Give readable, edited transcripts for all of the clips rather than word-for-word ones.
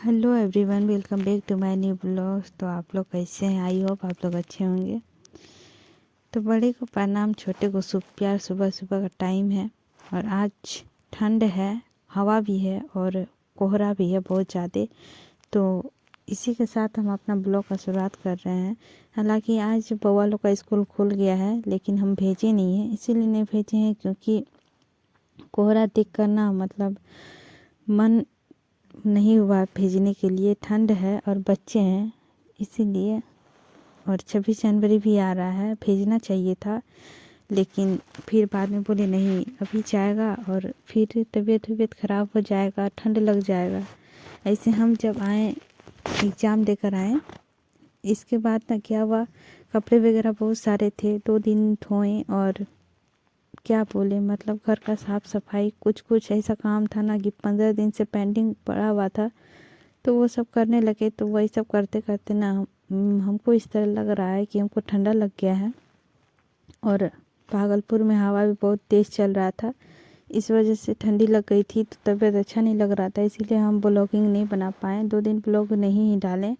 Hello everyone, welcome back to my new blog. तो आप लोग कैसे हैं? आई होप आप लोग अच्छे होंगे। तो बड़े को प्रणाम, छोटे को शुभ प्यार। सुबह सुबह का टाइम है और आज ठंड है, हवा भी है और कोहरा भी है बहुत ज़्यादा। तो इसी के साथ हम अपना ब्लॉग का शुरुआत कर रहे हैं। हालांकि आज बउआ लोग का स्कूल खुल गया है, लेकिन हम भेजे नहीं हैं। इसीलिए नहीं भेजे हैं क्योंकि कोहरा देख कर ना मतलब मन नहीं हुआ भेजने के लिए। ठंड है और बच्चे हैं इसीलिए। और 26 जनवरी भी आ रहा है, भेजना चाहिए था, लेकिन फिर बाद में बोले नहीं अभी जाएगा और फिर तबीयत ख़राब हो जाएगा, ठंड लग जाएगा। ऐसे हम जब आए, एग्ज़ाम देकर आए, इसके बाद ना क्या हुआ, कपड़े वगैरह बहुत सारे थे, 2 दिन धोए और क्या बोले मतलब घर का साफ़ सफाई कुछ ऐसा काम था ना कि 15 दिन से पेंडिंग पड़ा हुआ था। तो वो सब करने लगे, तो वही सब करते करते ना हमको इस तरह लग रहा है कि हमको ठंडा लग गया है। और भागलपुर में हवा भी बहुत तेज़ चल रहा था, इस वजह से ठंडी लग गई थी, तो तबीयत अच्छा नहीं लग रहा था। इसीलिए हम ब्लॉगिंग नहीं बना पाए, 2 दिन ब्लॉग नहीं ही डालें।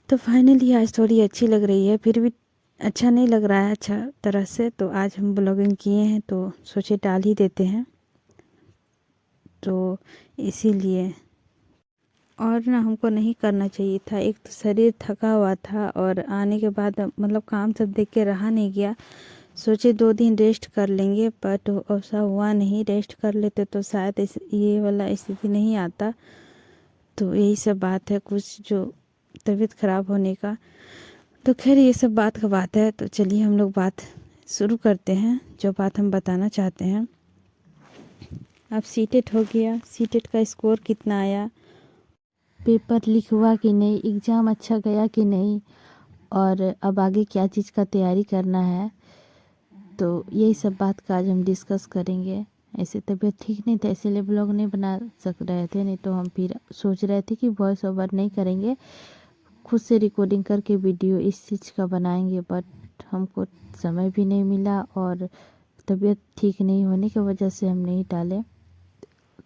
तो फाइनली आज थोड़ी अच्छी लग रही है, फिर भी अच्छा नहीं लग रहा है अच्छा तरह से। तो आज हम ब्लॉगिंग किए हैं तो सोचे डाल ही देते हैं, तो इसीलिए। और ना हमको नहीं करना चाहिए था, एक तो शरीर थका हुआ था और आने के बाद मतलब काम सब देख के रहा नहीं गया। सोचे 2 दिन रेस्ट कर लेंगे, बट ऐसा हुआ नहीं। रेस्ट कर लेते तो शायद ये वाला स्थिति नहीं आता। तो यही सब बात है कुछ, जो तबीयत ख़राब होने का। तो खैर ये सब बात का बात है। तो चलिए हम लोग बात शुरू करते हैं, जो बात हम बताना चाहते हैं। अब सीटेट हो गया, सीटेट का स्कोर कितना आया, पेपर लीक हुआ कि नहीं, एग्ज़ाम अच्छा गया कि नहीं, और अब आगे क्या चीज़ का तैयारी करना है। तो यही सब बात का आज हम डिस्कस करेंगे। ऐसे तबीयत ठीक नहीं था, इसीलिए ब्लॉग नहीं बना सक रहे थे, नहीं तो हम फिर सोच रहे थे कि वॉइस ओवर नहीं करेंगे, खुद से रिकॉर्डिंग करके वीडियो इस चीज़ का बनाएंगे। बट हमको समय भी नहीं मिला और तबीयत ठीक नहीं होने की वजह से हम नहीं डाले।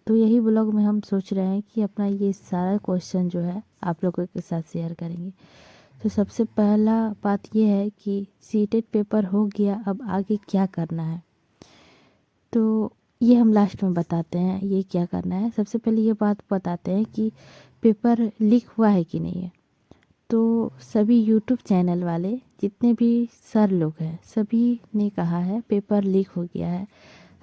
तो यही ब्लॉग में हम सोच रहे हैं कि अपना ये सारा क्वेश्चन जो है आप लोगों के साथ शेयर करेंगे। तो सबसे पहला बात ये है कि सीटेट पेपर हो गया, अब आगे क्या करना है। तो ये हम लास्ट में बताते हैं ये क्या करना है। सबसे पहले ये बात बताते हैं कि पेपर लीक हुआ है कि नहीं है। तो सभी यूट्यूब चैनल वाले जितने भी सर लोग हैं, सभी ने कहा है पेपर लीक हो गया है।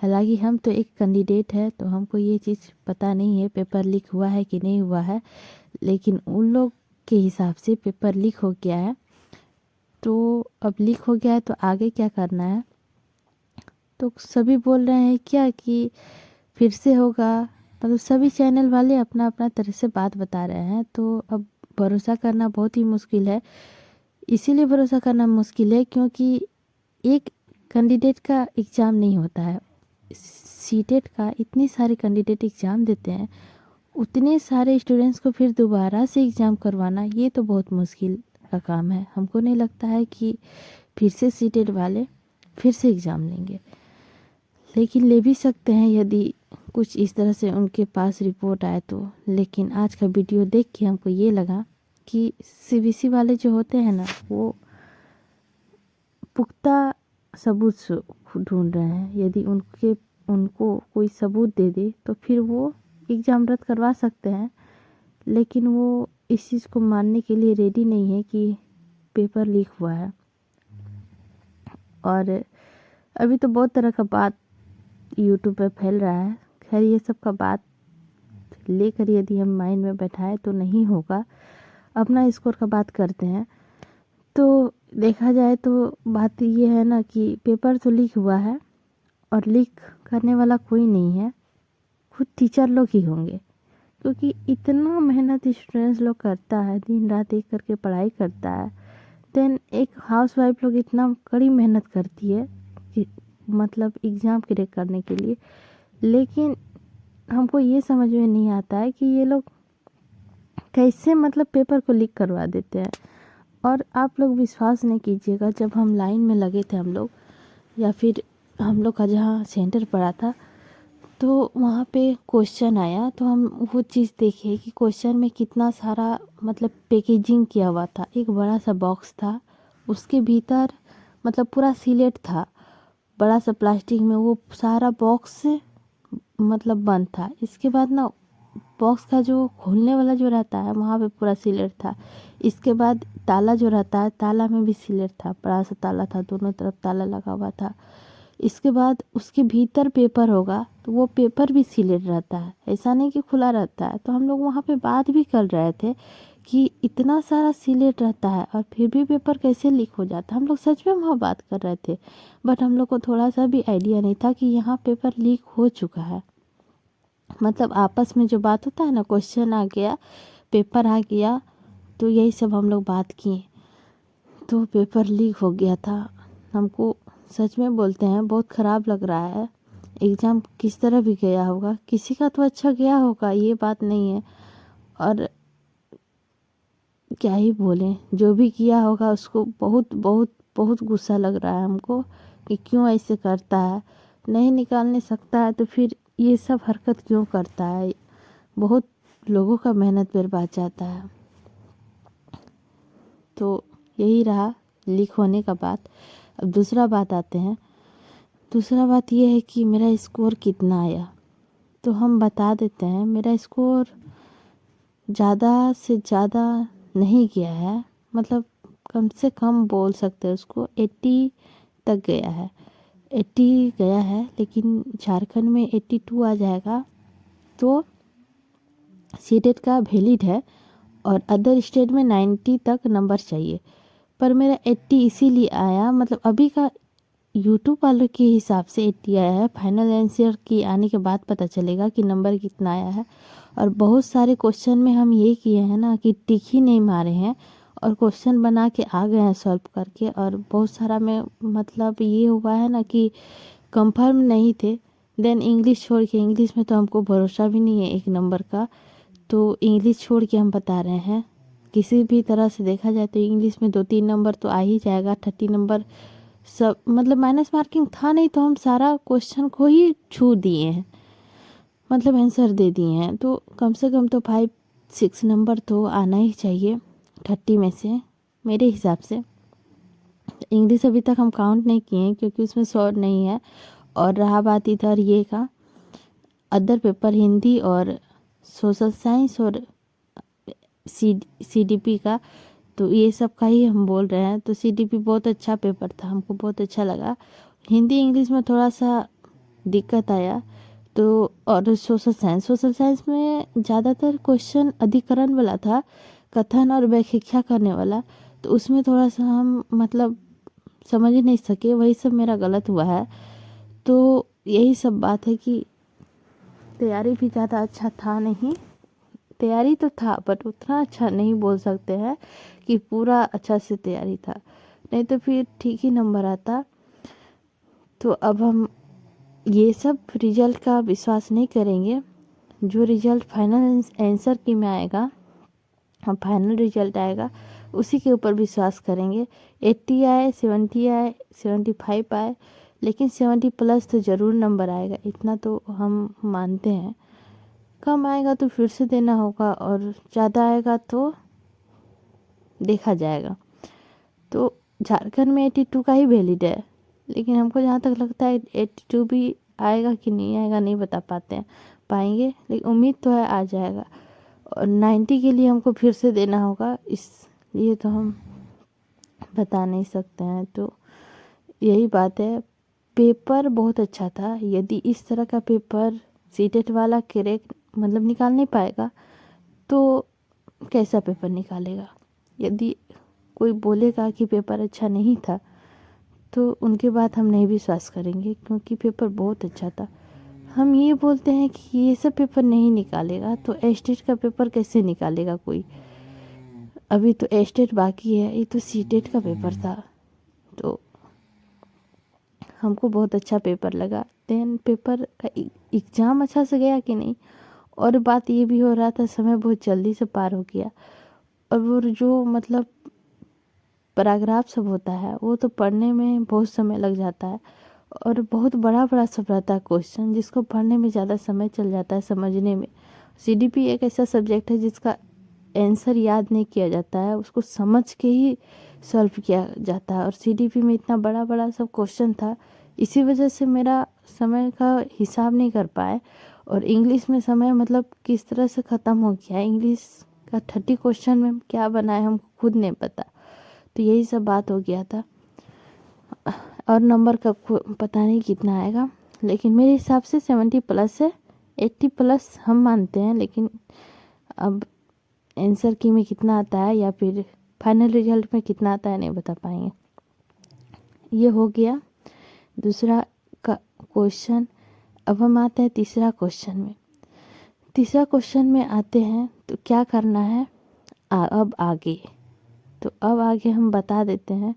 हालांकि हम तो एक कैंडिडेट है, तो हमको ये चीज़ पता नहीं है पेपर लीक हुआ है कि नहीं हुआ है, लेकिन उन लोग के हिसाब से पेपर लीक हो गया है। तो अब लीक हो गया है तो आगे क्या करना है। तो सभी बोल रहे हैं क्या कि फिर से होगा, मतलब सभी चैनल वाले अपना अपना तरह से बात बता रहे हैं। तो अब भरोसा करना बहुत ही मुश्किल है। इसीलिए भरोसा करना मुश्किल है क्योंकि एक कैंडिडेट का एग्ज़ाम नहीं होता है, सीटेट का इतने सारे कैंडिडेट एग्ज़ाम देते हैं, उतने सारे स्टूडेंट्स को फिर दोबारा से एग्ज़ाम करवाना, ये तो बहुत मुश्किल का काम है। हमको नहीं लगता है कि फिर से सीटेट वाले फिर से एग्ज़ाम लेंगे, लेकिन ले भी सकते हैं यदि कुछ इस तरह से उनके पास रिपोर्ट आए तो। लेकिन आज का वीडियो देख के हमको ये लगा कि सीबीएसई वाले जो होते हैं ना, वो पुख्ता सबूत ढूंढ रहे हैं। यदि उनको कोई सबूत दे दे तो फिर वो एग्ज़ाम रद्द करवा सकते हैं, लेकिन वो इस चीज़ को मानने के लिए रेडी नहीं है कि पेपर लीक हुआ है। और अभी तो बहुत तरह का बात यूट्यूब पे फैल रहा है। खैर ये सब का बात लेकर यदि हम माइंड में बैठाए तो नहीं होगा। अपना स्कोर का बात करते हैं। तो देखा जाए तो बात ये है ना कि पेपर तो लीक हुआ है और लीक करने वाला कोई नहीं है, खुद टीचर लोग ही होंगे। क्योंकि इतना मेहनत स्टूडेंट्स लोग करता है, दिन रात एक करके पढ़ाई करता है। देन एक हाउसवाइफ लोग इतना कड़ी मेहनत करती है कि मतलब एग्ज़ाम क्रैक करने के लिए, लेकिन हमको ये समझ में नहीं आता है कि ये लोग कैसे मतलब पेपर को लीक करवा देते हैं। और आप लोग विश्वास नहीं कीजिएगा, जब हम लाइन में लगे थे हम लोग, या फिर हम लोग का जहाँ सेंटर पड़ा था, तो वहाँ पे क्वेश्चन आया, तो हम वो चीज़ देखे कि क्वेश्चन में कितना सारा मतलब पैकेजिंग किया हुआ था। एक बड़ा सा बॉक्स था, उसके भीतर मतलब पूरा सीलेट था, बड़ा सा प्लास्टिक में, वो सारा बॉक्स मतलब बंद था। इसके बाद ना बॉक्स का जो खोलने वाला जो रहता है वहाँ पे पूरा सीलेट था। इसके बाद ताला जो रहता है, ताला में भी सीलेट था, बड़ा सा ताला था, दोनों तरफ ताला लगा हुआ था। इसके बाद उसके भीतर पेपर होगा तो वो पेपर भी सीलेट रहता है, ऐसा नहीं कि खुला रहता है। तो हम लोग वहाँ पे बात भी कर रहे थे कि इतना सारा सीलेट रहता है और फिर भी पेपर कैसे लीक हो जाता है। हम लोग सच में वहाँ बात कर रहे थे, बट हम लोग को थोड़ा सा भी आइडिया नहीं था कि यहाँ पेपर लीक हो चुका है। मतलब आपस में जो बात होता है ना, क्वेश्चन आ गया, पेपर आ गया, तो यही सब हम लोग बात किए, तो पेपर लीक हो गया था। हमको सच में बोलते हैं बहुत ख़राब लग रहा है। एग्ज़ाम किस तरह भी गया होगा, किसी का तो अच्छा गया होगा, ये बात नहीं है। और क्या ही बोलें, जो भी किया होगा उसको बहुत बहुत बहुत गुस्सा लग रहा है हमको कि क्यों ऐसे करता है। नहीं निकालने सकता है तो फिर ये सब हरकत क्यों करता है। बहुत लोगों का मेहनत बर्बाद जाता है। तो यही रहा लीक होने का बात। अब दूसरा बात आते हैं। दूसरा बात ये है कि मेरा स्कोर कितना आया, तो हम बता देते हैं। मेरा स्कोर ज़्यादा से ज़्यादा नहीं गया है, मतलब कम से कम बोल सकते हैं उसको 80 तक गया है। 80 गया है, लेकिन झारखंड में 82 आ जाएगा तो सीटेट का वैलिड है, और अदर स्टेट में 90 तक नंबर चाहिए। पर मेरा 80 इसीलिए आया, मतलब अभी का यूट्यूब वालों के हिसाब से 80 आया है। फाइनल आंसर की आने के बाद पता चलेगा कि नंबर कितना आया है। और बहुत सारे क्वेश्चन में हम ये किए हैं ना कि टिक ही नहीं मारे हैं और क्वेश्चन बना के आ गए हैं सॉल्व करके। और बहुत सारा में मतलब ये हुआ है ना कि कंफर्म नहीं थे। देन इंग्लिश छोड़ के, इंग्लिश में तो हमको भरोसा भी नहीं है एक नंबर का, तो इंग्लिश छोड़ के हम बता रहे हैं। किसी भी तरह से देखा जाए तो इंग्लिश में 2-3 नंबर तो आ ही जाएगा। 30 नंबर सब मतलब माइनस मार्किंग था नहीं, तो हम सारा क्वेश्चन को ही छू दिए हैं, मतलब आंसर दे दिए हैं। तो कम से कम तो 5-6 नंबर तो आना ही चाहिए 30 में से मेरे हिसाब से। इंग्लिश अभी तक हम काउंट नहीं किए हैं क्योंकि उसमें शॉर्ट नहीं है। और रहा बात इधर ये का अदर पेपर, हिंदी और सोशल साइंस और CDP का, तो ये सब का ही हम बोल रहे हैं। तो CDP बहुत अच्छा पेपर था, हमको बहुत अच्छा लगा। हिंदी इंग्लिश में थोड़ा सा दिक्कत आया। तो और सोशल साइंस में ज़्यादातर क्वेश्चन अधिकरण वाला था, कथन और व्याख्या करने वाला। तो उसमें थोड़ा सा हम मतलब समझ ही नहीं सके, वही सब मेरा गलत हुआ है। तो यही सब बात है कि तैयारी भी ज़्यादा अच्छा था नहीं। तैयारी तो था बट उतना अच्छा नहीं बोल सकते हैं कि पूरा अच्छा से तैयारी था, नहीं तो फिर ठीक ही नंबर आता। तो अब हम ये सब रिजल्ट का विश्वास नहीं करेंगे। जो रिजल्ट फाइनल आंसर की में आएगा, हम फाइनल रिजल्ट आएगा उसी के ऊपर विश्वास करेंगे। 80 आए, 70 आए, 75 आए, लेकिन 70 प्लस तो ज़रूर नंबर आएगा, इतना तो हम मानते हैं। कम आएगा तो फिर से देना होगा, और ज़्यादा आएगा तो देखा जाएगा। तो झारखंड में 82 का ही वैलिड है, लेकिन हमको जहाँ तक लगता है 82 भी आएगा कि नहीं आएगा नहीं बता पाएंगे, लेकिन उम्मीद तो है आ जाएगा। और 90 के लिए हमको फिर से देना होगा, इसलिए तो हम बता नहीं सकते हैं। तो यही बात है। पेपर बहुत अच्छा था। यदि इस तरह का पेपर सीटेट वाला करेक्ट मतलब निकाल नहीं पाएगा तो कैसा पेपर निकालेगा। यदि कोई बोलेगा कि पेपर अच्छा नहीं था तो उनके बात हम नहीं विश्वास करेंगे, क्योंकि पेपर बहुत अच्छा था। हम ये बोलते हैं कि ये सब पेपर नहीं निकालेगा तो एस्टेट का पेपर कैसे निकालेगा कोई। अभी तो एस्टेट बाकी है, ये तो सीटेट का पेपर था। तो हमको बहुत अच्छा पेपर लगा। देन पेपर का एग्ज़ाम अच्छा से गया कि नहीं, और बात ये भी हो रहा था समय बहुत जल्दी से पार हो गया। और वो जो मतलब पैराग्राफ सब होता है वो तो पढ़ने में बहुत समय लग जाता है, और बहुत बड़ा बड़ा सब रहता है क्वेश्चन, जिसको पढ़ने में ज़्यादा समय चल जाता है समझने में। सीडीपी एक ऐसा सब्जेक्ट है जिसका आंसर याद नहीं किया जाता है, उसको समझ के ही सॉल्व किया जाता है। और सीडीपी में इतना बड़ा बड़ा सब क्वेश्चन था, इसी वजह से मेरा समय का हिसाब नहीं कर पाए। और इंग्लिश में समय मतलब किस तरह से ख़त्म हो गया, इंग्लिश का 30 क्वेश्चन में क्या बना है हमको खुद नहीं पता। तो यही सब बात हो गया था। और नंबर का पता नहीं कितना आएगा, लेकिन मेरे हिसाब से 70 प्लस है। 80 प्लस हम मानते हैं, लेकिन अब आंसर की में कितना आता है या फिर फाइनल रिजल्ट में कितना आता है नहीं बता पाएंगे। ये हो गया दूसरा का क्वेश्चन। अब हम आते हैं तीसरा क्वेश्चन में। तीसरा क्वेश्चन में आते हैं तो क्या करना है अब आगे। तो अब आगे हम बता देते हैं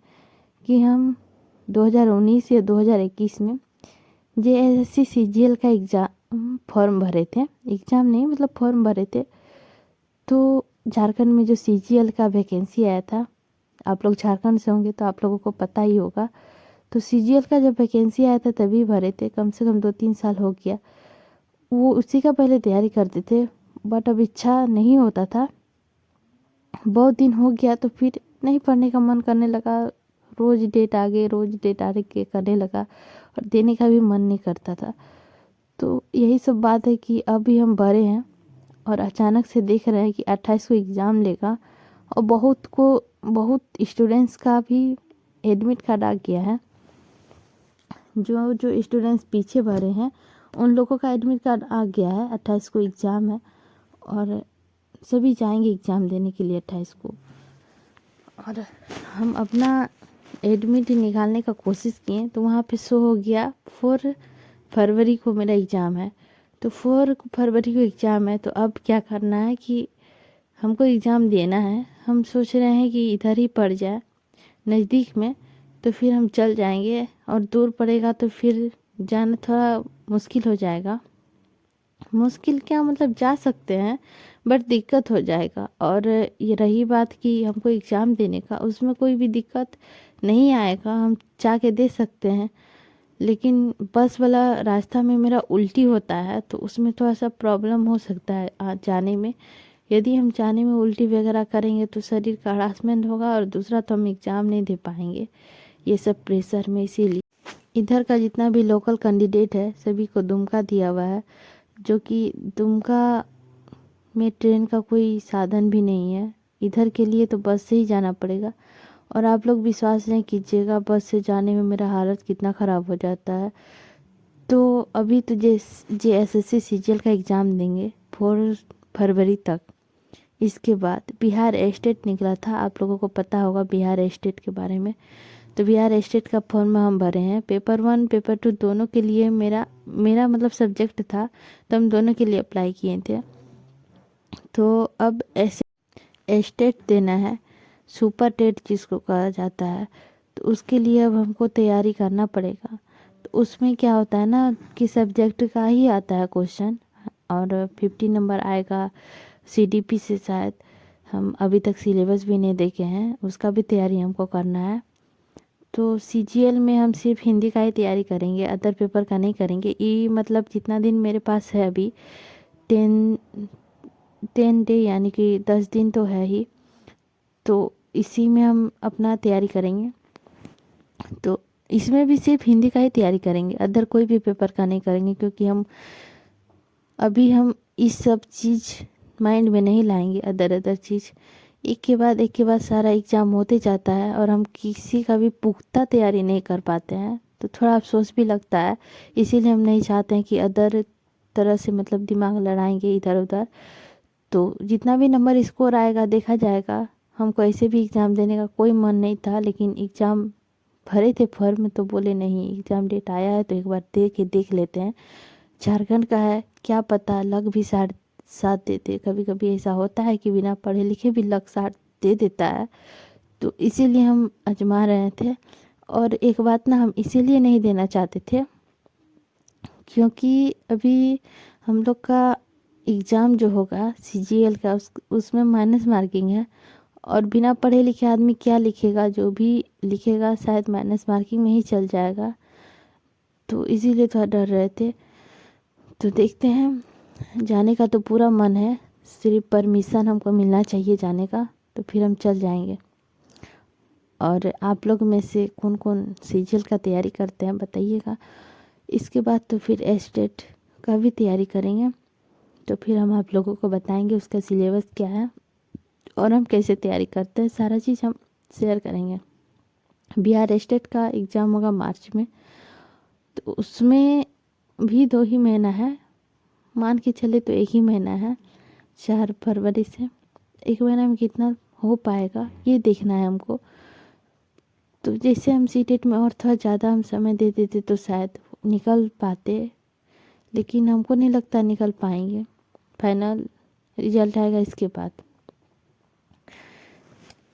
कि हम 2019 या 2021 में JSSC CGL का एग्ज़ाम फॉर्म भरे थे। एग्ज़ाम नहीं मतलब फॉर्म भरे थे। तो झारखंड में जो CGL का वैकेंसी आया था, आप लोग झारखंड से होंगे तो आप लोगों को पता ही होगा। तो CGL का जब वैकेंसी आया था तभी भरे थे, कम से कम 2-3 साल हो गया। वो उसी का पहले तैयारी करते थे, बट अब इच्छा नहीं होता था। बहुत दिन हो गया तो फिर नहीं पढ़ने का मन करने लगा, रोज़ डेट आगे करने लगा और देने का भी मन नहीं करता था। तो यही सब बात है कि अभी हम बड़े हैं और अचानक से देख रहे हैं कि 28 को एग्ज़ाम लेगा और बहुत स्टूडेंट्स का भी एडमिट कार्ड आ गया है। जो स्टूडेंट्स पीछे भरे हैं उन लोगों का एडमिट कार्ड आ गया है। 28 को एग्ज़ाम है और सभी जाएंगे एग्ज़ाम देने के लिए 28 को। और हम अपना एडमिट निकालने का कोशिश किए तो वहाँ पे शो हो गया 4 फरवरी को मेरा एग्ज़ाम है। तो 4 फरवरी को एग्ज़ाम है, तो अब क्या करना है कि हमको एग्ज़ाम देना है। हम सोच रहे हैं कि इधर ही पड़ जाए नज़दीक में, तो फिर हम चल जाएंगे, और दूर पड़ेगा तो फिर जाना थोड़ा मुश्किल हो जाएगा। मुश्किल क्या मतलब जा सकते हैं, बट दिक्कत हो जाएगा। और ये रही बात कि हमको एग्ज़ाम देने का, उसमें कोई भी दिक्कत नहीं आएगा, हम जा के दे सकते हैं। लेकिन बस वाला रास्ता में मेरा उल्टी होता है तो उसमें थोड़ा सा प्रॉब्लम हो सकता है जाने में। यदि हम जाने में उल्टी वगैरह करेंगे तो शरीर का हरासमेंट होगा, और दूसरा तो हम एग्ज़ाम नहीं दे पाएंगे ये सब प्रेशर में। इसीलिए इधर का जितना भी लोकल कैंडिडेट है सभी को दुमका दिया हुआ है, जो कि दुमका में ट्रेन का कोई साधन भी नहीं है। इधर के लिए तो बस से ही जाना पड़ेगा। और आप लोग विश्वास नहीं कीजिएगा, बस से जाने में मेरा हालत कितना ख़राब हो जाता है। तो अभी तो JSSC CGL का एग्ज़ाम देंगे 4 फरवरी तक। इसके बाद बिहार स्टेट निकला था, आप लोगों को पता होगा बिहार स्टेट के बारे में। तो बिहार स्टेट का फॉर्म हम भरे हैं। पेपर 1 पेपर 2 दोनों के लिए मेरा मतलब सब्जेक्ट था, तो हम दोनों के लिए अप्लाई किए थे। तो अब ऐसे स्टेट देना है, सुपर टेट जिसको कहा जाता है, तो उसके लिए अब हमको तैयारी करना पड़ेगा। तो उसमें क्या होता है ना कि सब्जेक्ट का ही आता है क्वेश्चन, और 50 नंबर आएगा CDP से। शायद हम अभी तक सिलेबस भी नहीं देखे हैं, उसका भी तैयारी हमको करना है। तो CGL में हम सिर्फ हिंदी का ही तैयारी करेंगे, अदर पेपर का नहीं करेंगे। ये मतलब जितना दिन मेरे पास है अभी 10 डे यानी कि 10 दिन तो है ही, तो इसी में हम अपना तैयारी करेंगे। तो इसमें भी सिर्फ हिंदी का ही तैयारी करेंगे, अदर कोई भी पेपर का नहीं करेंगे, क्योंकि हम इस सब चीज़ माइंड में नहीं लाएंगे। अदर चीज़ एक के बाद सारा एग्ज़ाम होते जाता है और हम किसी का भी पुख्ता तैयारी नहीं कर पाते हैं, तो थोड़ा अफसोस भी लगता है। इसीलिए हम नहीं चाहते हैं कि अदर तरह से मतलब दिमाग लड़ाएंगे इधर उधर। तो जितना भी नंबर स्कोर आएगा देखा जाएगा। हमको ऐसे भी एग्ज़ाम देने का कोई मन नहीं था, लेकिन एग्ज़ाम भरे थे फॉर्म, तो बोले नहीं एग्ज़ाम डेट आया है तो एक बार देख लेते हैं। झारखंड का है, क्या पता लक भी साथ देते। कभी कभी ऐसा होता है कि बिना पढ़े लिखे भी लक साथ दे देता है, तो इसीलिए हम आजमा रहे थे। और एक बात ना, हम इसीलिए नहीं देना चाहते थे क्योंकि अभी हम लोग का एग्ज़ाम जो होगा CGL का उसमें माइनस मार्किंग है, और बिना पढ़े लिखे आदमी क्या लिखेगा, जो भी लिखेगा शायद माइनस मार्किंग में ही चल जाएगा। तो इसीलिए थोड़ा डर रहे थे। तो देखते हैं, जाने का तो पूरा मन है, सिर्फ परमिशन हमको मिलना चाहिए जाने का, तो फिर हम चल जाएंगे। और आप लोग में से कौन कौन सीजीएल का तैयारी करते हैं बताइएगा। इसके बाद तो फिर एस्टेट का भी तैयारी करेंगे, तो फिर हम आप लोगों को बताएंगे उसका सिलेबस क्या है और हम कैसे तैयारी करते हैं, सारा चीज़ हम शेयर करेंगे। बिहार एस्टेट का एग्ज़ाम होगा मार्च में, तो उसमें भी 2 ही महीना है, मान के चले तो 1 ही महीना है, 4 फरवरी से। 1 महीना में कितना हो पाएगा ये देखना है हमको। तो जैसे हम सीटेट में और थोड़ा ज़्यादा हम समय दे देते तो शायद निकल पाते, लेकिन हमको नहीं लगता निकल पाएंगे। फाइनल रिजल्ट आएगा इसके बाद।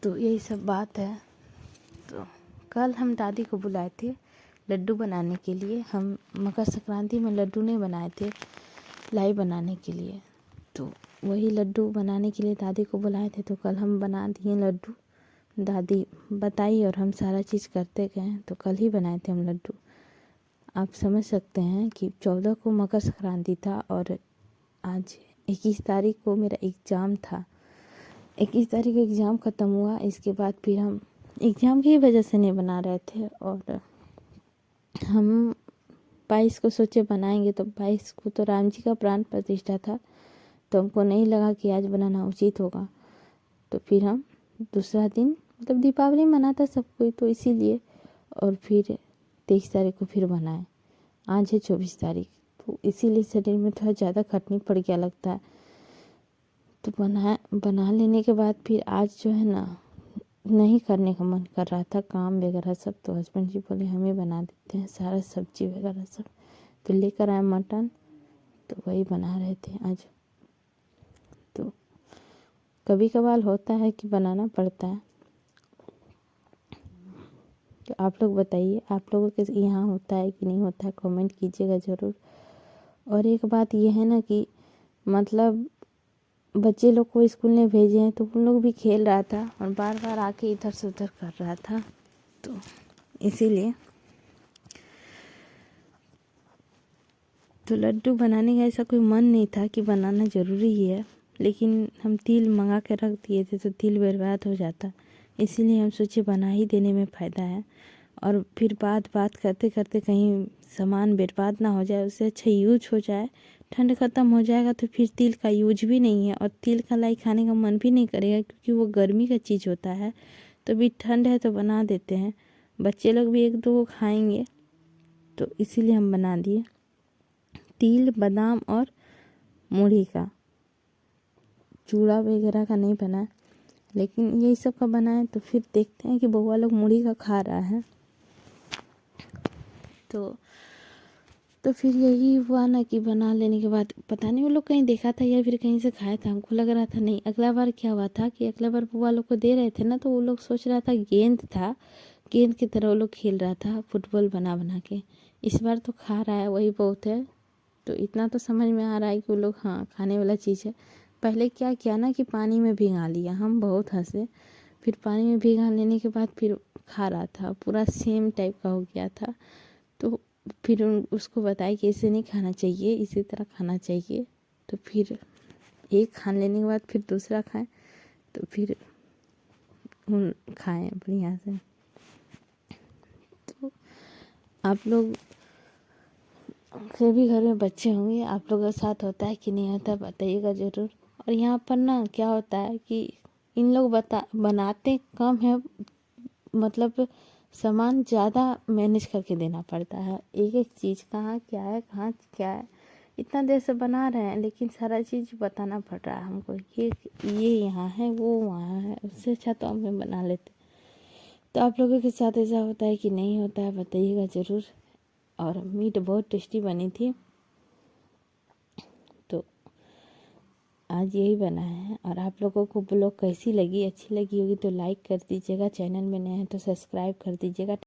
तो यही सब बात है। तो कल हम दादी को बुलाए थे लड्डू बनाने के लिए। हम मकर संक्रांति में लड्डू नहीं बनाए थे, लाई बनाने के लिए। तो वही लड्डू बनाने के लिए दादी को बुलाए थे, तो कल हम बना दिए लड्डू। दादी बताई और हम सारा चीज़ करते गए, तो कल ही बनाए थे हम लड्डू। आप समझ सकते हैं कि 14 को मकर संक्रांति था और आज 21 तारीख को मेरा एग्ज़ाम था। 21 तारीख को एग्ज़ाम ख़त्म हुआ। इसके बाद फिर हम एग्ज़ाम की वजह से नहीं बना रहे थे, और हम 22 को सोचे बनाएंगे, तो 22 को तो राम जी का प्राण प्रतिष्ठा था, तो हमको नहीं लगा कि आज बनाना उचित होगा। तो फिर हम दूसरा दिन, मतलब दीपावली मनाता सब कोई, तो इसीलिए, और फिर 23 तारीख को फिर बनाए। आज है 24 तारीख, तो इसीलिए शरीर में थोड़ा ज़्यादा खटनी पड़ गया लगता है। तो बना लेने के बाद फिर आज जो है ना, नहीं करने का मन कर रहा था काम वगैरह सब, तो हस्बैंड जी बोले हम ही बना देते हैं सारा सब्जी वगैरह सब। तो लेकर आए मटन, तो वही बना रहे थे आज। तो कभी कभार होता है कि बनाना पड़ता है। तो आप लोग बताइए, आप लोगों के यहाँ होता है कि नहीं होता है, कमेंट कीजिएगा ज़रूर। और एक बात ये है ना कि मतलब बच्चे लोग को स्कूल में भेजे हैं, तो उन लोग भी खेल रहा था और बार बार आके इधर से उधर कर रहा था, तो इसीलिए। तो लड्डू बनाने का ऐसा कोई मन नहीं था कि बनाना ज़रूरी ही है, लेकिन हम तिल मंगा के रख दिए थे, तो तिल बर्बाद हो जाता, इसीलिए हम सोचे बना ही देने में फ़ायदा है। और फिर बात करते करते कहीं सामान बर्बाद ना हो जाए, उससे अच्छा यूज हो जाए। ठंड ख़त्म हो जाएगा तो फिर तिल का यूज भी नहीं है, और तिल का लाई खाने का मन भी नहीं करेगा, क्योंकि वो गर्मी का चीज़ होता है। तो भी ठंड है तो बना देते हैं, बच्चे लोग भी 1-2 खाएंगे, तो इसीलिए हम बना दिए। तिल, बादाम और मूढ़ी का, चूड़ा वगैरह का नहीं बना, लेकिन यही सब का बनाए। तो फिर देखते हैं कि बउआ लोग मूढ़ी का खा रहा है, तो फिर यही हुआ ना कि बना लेने के बाद पता नहीं वो लोग कहीं देखा था या फिर कहीं से खाया था, हमको लग रहा था नहीं। अगला बार क्या हुआ था कि अगला बार बुआ लोग को दे रहे थे ना, तो वो लोग सोच रहा था गेंद था, गेंद की तरह वो लोग खेल रहा था, फुटबॉल बना बना के। इस बार तो खा रहा है, वही बहुत है। तो इतना तो समझ में आ रहा है कि वो लोग हाँ खाने वाला चीज़ है। पहले क्या किया ना कि पानी में भिगा लिया, हम बहुत हंसे। फिर पानी में भिगा लेने के बाद फिर खा रहा था, पूरा सेम टाइप का हो गया था। तो फिर उसको बताया कि ऐसे नहीं खाना चाहिए, इसी तरह खाना चाहिए। तो फिर एक खा लेने के बाद फिर दूसरा खाएं, तो फिर खाएं बढ़िया से। तो आप लोग के भी घर में बच्चे होंगे, आप लोगों के साथ होता है कि नहीं होता बताइएगा ज़रूर। और यहाँ पर ना क्या होता है कि इन लोग बनाते कम है, मतलब सामान ज़्यादा मैनेज करके देना पड़ता है। एक एक चीज़ कहाँ क्या है, इतना देर से बना रहे हैं, लेकिन सारा चीज़ बताना पड़ रहा है हमको, ये यहाँ है, वो वहाँ है। उससे अच्छा तो हम बना लेते। तो आप लोगों के साथ ऐसा होता है कि नहीं होता है बताइएगा ज़रूर। और मीट बहुत टेस्टी बनी थी, तो आज यही बना है। और आप लोगों को ब्लॉग कैसी लगी, अच्छी लगी होगी तो लाइक कर दीजिएगा, चैनल में नए हैं तो सब्सक्राइब कर दीजिएगा।